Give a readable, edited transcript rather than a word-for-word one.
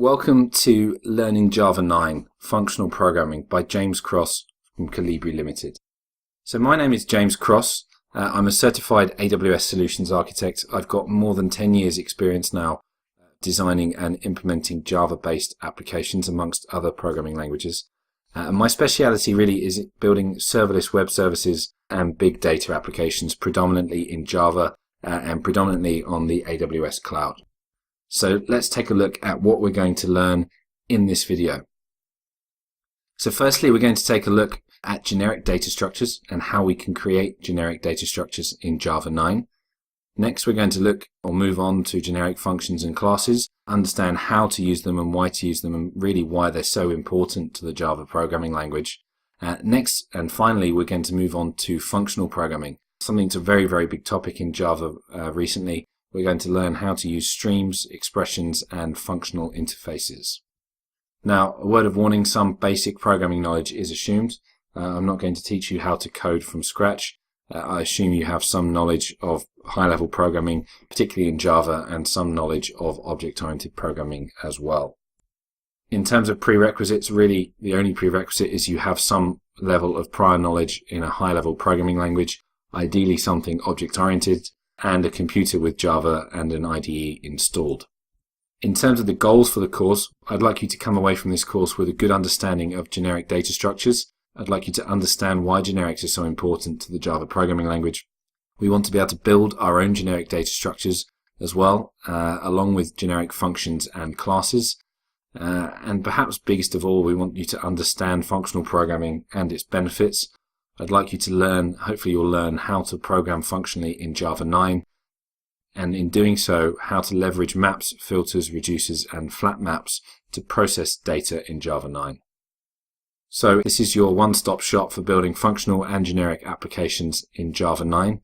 Welcome to Learning Java 9 Functional Programming by James Cross from Calibri Limited. So my name is James Cross. I'm a certified AWS Solutions Architect. I've got more than 10 years experience now designing and implementing Java-based applications amongst other programming languages. And my speciality really is building serverless web services and big data applications predominantly in Java and predominantly on the AWS cloud. So let's take a look at what we're going to learn in this video. So firstly, we're going to take a look at generic data structures and how we can create generic data structures in Java 9. Next, we're going to look or move on to generic functions and classes, understand how to use them and why to use them and really why they're so important to the Java programming language. Next, and finally, we're going to move on to functional programming, something that's a very, very big topic in Java recently. We're going to learn how to use streams, expressions, and functional interfaces. Now, a word of warning, some basic programming knowledge is assumed. I'm not going to teach you how to code from scratch. I assume you have some knowledge of high-level programming, particularly in Java, and some knowledge of object-oriented programming as well. In terms of prerequisites, really the only prerequisite is you have some level of prior knowledge in a high-level programming language, ideally something object-oriented, and a computer with Java and an IDE installed. In terms of the goals for the course, I'd like you to come away from this course with a good understanding of generic data structures. I'd like you to understand why generics are so important to the Java programming language. We want to be able to build our own generic data structures as well, along with generic functions and classes. And perhaps biggest of all, we want you to understand functional programming and its benefits. I'd like you to learn, hopefully you'll learn how to program functionally in Java 9, and in doing so, how to leverage maps, filters, reducers, and flat maps to process data in Java 9. So this is your one-stop shop for building functional and generic applications in Java 9.